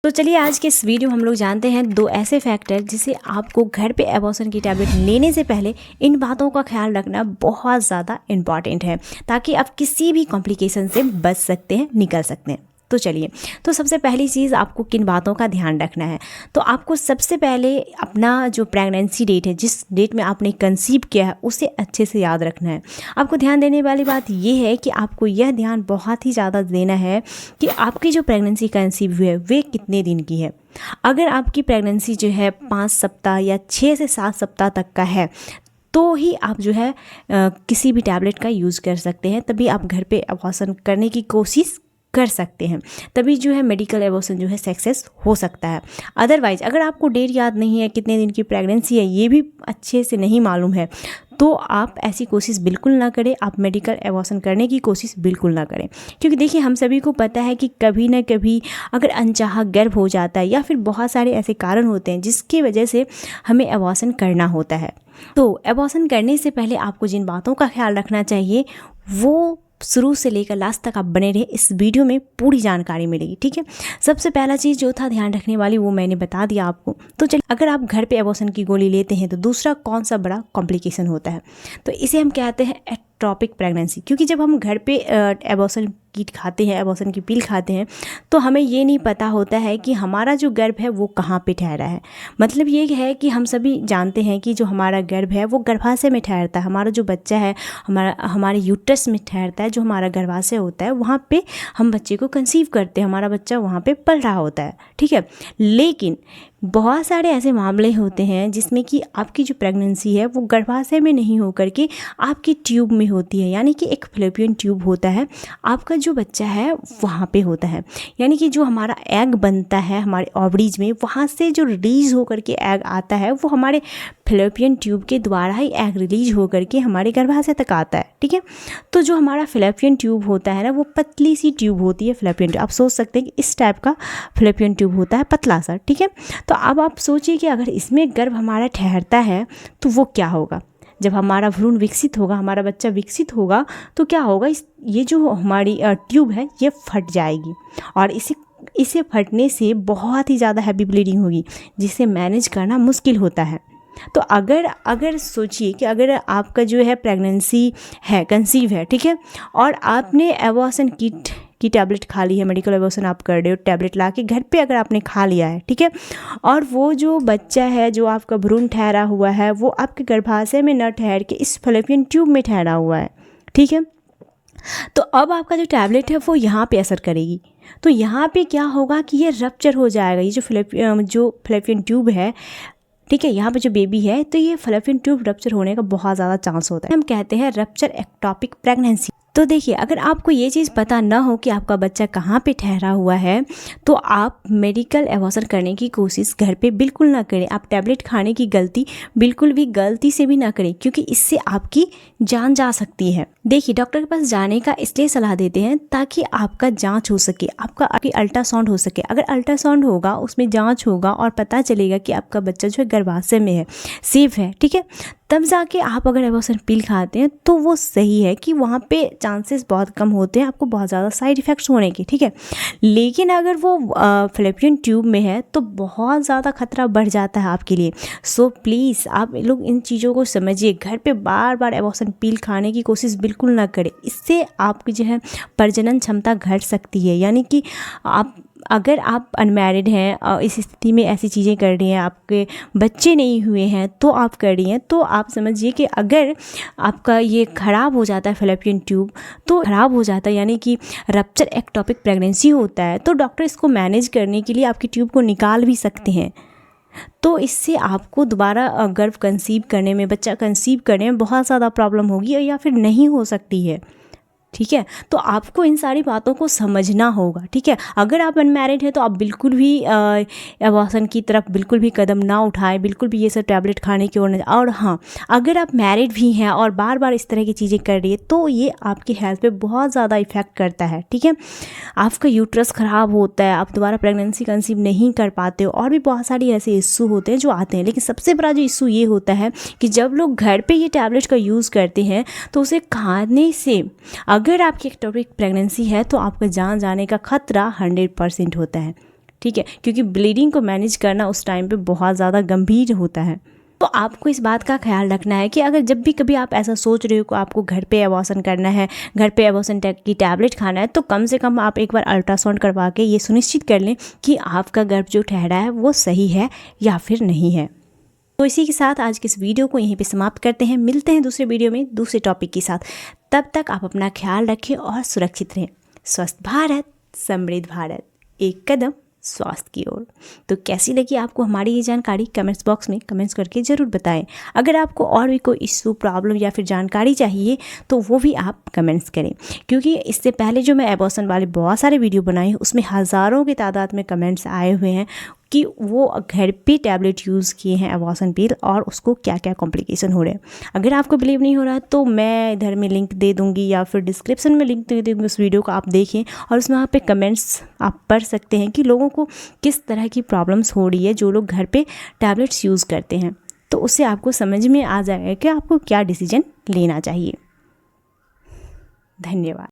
तो चलिए आज के इस वीडियो में हम लोग जानते हैं दो ऐसे फैक्टर जिसे आपको घर पे एबॉर्शन की टैबलेट लेने से पहले इन बातों का ख्याल रखना बहुत ज़्यादा इम्पॉर्टेंट है, ताकि आप किसी भी कॉम्प्लिकेशन से बच सकते हैं, निकल सकते हैं। तो चलिए, तो सबसे पहली चीज़ आपको किन बातों का ध्यान रखना है। तो आपको सबसे पहले अपना जो प्रेगनेंसी डेट है, जिस डेट में आपने कंसीव किया है, उसे अच्छे से याद रखना है। आपको ध्यान देने वाली बात यह है कि आपको यह ध्यान बहुत ही ज़्यादा देना है कि आपकी जो प्रेगनेंसी कंसीव हुई है वे कितने दिन की है। अगर आपकी प्रेगनेंसी जो है 5 सप्ताह या 6 से 7 सप्ताह तक का है, तो ही आप जो है किसी भी टैबलेट का यूज़ कर सकते हैं। तभी आप घर पे एबॉर्शन करने की कोशिश कर सकते हैं, तभी जो है मेडिकल एबॉर्शन जो है सक्सेस हो सकता है। अदरवाइज अगर आपको डेट याद नहीं है, कितने दिन की प्रेगनेंसी है ये भी अच्छे से नहीं मालूम है, तो आप ऐसी कोशिश बिल्कुल ना करें। आप मेडिकल एबॉर्शन करने की कोशिश बिल्कुल ना करें, क्योंकि देखिए हम सभी को पता है कि कभी ना कभी अगर अनचाहा गर्भ हो जाता है या फिर बहुत सारे ऐसे कारण होते हैं जिसकी वजह से हमें एबॉर्शन करना होता है। तो एबॉर्शन करने से पहले आपको जिन बातों का ख्याल रखना चाहिए वो शुरू से लेकर लास्ट तक आप बने रहे, इस वीडियो में पूरी जानकारी मिलेगी। ठीक है, सबसे पहला चीज़ जो था ध्यान रखने वाली वो मैंने बता दिया आपको। तो चलिए, अगर आप घर पे एबॉर्शन की गोली लेते हैं तो दूसरा कौन सा बड़ा कॉम्प्लिकेशन होता है, तो इसे हम कहते हैं एक्टोपिक प्रेगनेंसी। क्योंकि जब हम घर पे एबॉर्शन किट खाते हैं, एबॉर्शन की पिल खाते हैं, तो हमें ये नहीं पता होता है कि हमारा जो गर्भ है वो कहाँ पे ठहरा है। मतलब ये है कि हम सभी जानते हैं कि जो हमारा गर्भ है वो गर्भाशय में ठहरता है, हमारा जो बच्चा है हमारे यूट्रस में ठहरता है, जो हमारा गर्भाशय होता है वहाँ पे हम बच्चे को कंसीव करते हैं, हमारा बच्चा वहाँ पे पल रहा होता है। ठीक है, लेकिन बहुत सारे ऐसे मामले होते हैं जिसमें कि आपकी जो प्रेगनेंसी है वो गर्भाशय में नहीं होकर के आपकी ट्यूब में होती है, यानी कि एक फैलोपियन ट्यूब होता है, आपका जो बच्चा है वहाँ पे होता है। यानी कि जो हमारा एग बनता है हमारे ओवरीज में, वहाँ से जो रिलीज होकर के एग आता है वो हमारे फैलोपियन ट्यूब के द्वारा ही एग रिलीज होकर के हमारे गर्भाशय तक आता है। ठीक है, तो जो हमारा फैलोपियन ट्यूब होता है ना, वो पतली सी ट्यूब होती है फैलोपियन ट्यूब। आप सोच सकते हैं कि इस टाइप का फैलोपियन ट्यूब होता है, पतला सा। ठीक है, तो अब आप सोचिए कि अगर इसमें गर्भ हमारा ठहरता है तो वो क्या होगा। जब हमारा भ्रूण विकसित होगा, हमारा बच्चा विकसित होगा, तो क्या होगा, ये जो हमारी ट्यूब है ये फट जाएगी, और इसे फटने से बहुत ही ज़्यादा हैवी ब्लीडिंग होगी, जिसे मैनेज करना मुश्किल होता है। तो अगर सोचिए कि अगर आपका जो है प्रेगनेंसी है, कंसीव है, ठीक है, और आपने एबॉर्शन किट की टैबलेट खा ली है, मेडिकल एबॉर्शन आप कर रहे हो, टैबलेट ला के घर पे अगर आपने खा लिया है, ठीक है, और वो जो बच्चा है, जो आपका भ्रूण ठहरा हुआ है, वो आपके गर्भाशय में न ठहर के इस फैलोपियन ट्यूब में ठहरा हुआ है। ठीक है, तो अब आपका जो टैबलेट है वो यहाँ पे असर करेगी। तो यहाँ पे क्या होगा कि ये रप्चर हो जाएगा, ये जो फैलोपियन ट्यूब है, ठीक है, यहाँ पे जो बेबी है, तो ये फैलोपियन ट्यूब रप्चर होने का बहुत ज़्यादा चांस होता है। हम कहते हैं रप्चर एक्टोपिक प्रेगनेंसी। तो देखिए, अगर आपको ये चीज़ पता ना हो कि आपका बच्चा कहाँ पे ठहरा हुआ है, तो आप मेडिकल एबॉर्शन करने की कोशिश घर पे बिल्कुल ना करें। आप टैबलेट खाने की गलती बिल्कुल भी गलती से भी ना करें, क्योंकि इससे आपकी जान जा सकती है। देखिए, डॉक्टर के पास जाने का इसलिए सलाह देते हैं ताकि आपका जांच हो सके, आपकी अल्ट्रासाउंड हो सके। अगर अल्ट्रासाउंड होगा, उसमें जांच होगा और पता चलेगा कि आपका बच्चा जो है गर्भाशय में है, सेफ है, ठीक है, तब जाके आप अगर एबॉर्शन पिल खाते हैं तो वो सही है कि वहाँ पे चांसेस बहुत कम होते हैं आपको बहुत ज़्यादा साइड इफ़ेक्ट्स होने के। ठीक है, लेकिन अगर वो फैलोपियन ट्यूब में है तो बहुत ज़्यादा खतरा बढ़ जाता है आपके लिए। सो प्लीज़ आप लोग इन चीज़ों को समझिए, घर पे बार बार एबॉर्शन पिल खाने की कोशिश बिल्कुल ना करें। इससे आपकी जो है प्रजनन क्षमता घट सकती है। यानी कि अगर आप अनमैरिड हैं और इस स्थिति में ऐसी चीज़ें कर रही हैं, आपके बच्चे नहीं हुए हैं तो आप कर रही हैं, तो आप समझिए कि अगर आपका ये ख़राब हो जाता है फैलोपियन ट्यूब, तो ख़राब हो जाता है, यानी कि रप्चर एक्टोपिक प्रेगनेंसी होता है, तो डॉक्टर इसको मैनेज करने के लिए आपकी ट्यूब को निकाल भी सकते हैं। तो इससे आपको दोबारा गर्भ कंसीव करने में, बच्चा कंसीव करने में बहुत ज़्यादा प्रॉब्लम होगी या फिर नहीं हो सकती है। ठीक है, तो आपको इन सारी बातों को समझना होगा। ठीक है, अगर आप अनमैरिड हैं तो आप बिल्कुल भी एबॉर्शन की तरफ बिल्कुल भी कदम ना उठाएं, बिल्कुल भी ये सब टैबलेट खाने की ओर न। और हाँ, अगर आप मैरिड भी हैं और बार बार इस तरह की चीज़ें कर रही है तो ये आपकी हेल्थ पे बहुत ज़्यादा इफेक्ट करता है। ठीक है, आपका यूट्रस ख़राब होता है, आप दोबारा प्रेगनेंसी कंसीव नहीं कर पाते हो, और भी बहुत सारी ऐसे इशू होते हैं जो आते हैं। लेकिन सबसे बड़ा जो इशू ये होता है कि जब लोग घर पर ये टैबलेट का यूज़ करते हैं तो उसे खाने से अगर आपकी एक्टोपिक प्रेगनेंसी है तो आपका जान जाने का खतरा 100% होता है। ठीक है, क्योंकि ब्लीडिंग को मैनेज करना उस टाइम पे बहुत ज़्यादा गंभीर होता है। तो आपको इस बात का ख्याल रखना है कि अगर जब भी कभी आप ऐसा सोच रहे हो कि आपको घर पे अबॉर्शन करना है, घर पे अबॉर्शन की टैबलेट खाना है, तो कम से कम आप एक बार अल्ट्रासाउंड करवा के ये सुनिश्चित कर लें कि आपका गर्भ जो ठहरा है वो सही है या फिर नहीं है। तो इसी के साथ आज की इस वीडियो को यहीं पे समाप्त करते हैं। मिलते हैं दूसरे वीडियो में दूसरे टॉपिक के साथ। तब तक आप अपना ख्याल रखें और सुरक्षित रहें। स्वस्थ भारत, समृद्ध भारत, एक कदम स्वास्थ्य की ओर। तो कैसी लगी आपको हमारी ये जानकारी, कमेंट्स बॉक्स में कमेंट्स करके ज़रूर बताएं। अगर आपको और भी कोई इशू, प्रॉब्लम या फिर जानकारी चाहिए तो वो भी आप कमेंट्स करें, क्योंकि इससे पहले जो मैं एबॉर्शन वाले बहुत सारे वीडियो बनाए हैं उसमें हज़ारों की तादाद में कमेंट्स आए हुए हैं कि वो घर पे टैबलेट यूज़ किए हैं अबॉर्शन पिल और उसको क्या क्या कॉम्प्लिकेशन हो रहे हैं। अगर आपको बिलीव नहीं हो रहा तो मैं इधर में लिंक दे दूँगी या फिर डिस्क्रिप्शन में लिंक दे दूँगी, उस वीडियो को आप देखें और उसमें वहाँ पे कमेंट्स आप पढ़ सकते हैं कि लोगों को किस तरह की प्रॉब्लम्स हो रही है जो लोग घर पे टैबलेट्स यूज़ करते हैं। तो उससे आपको समझ में आ जाएगा कि आपको क्या डिसीजन लेना चाहिए। धन्यवाद।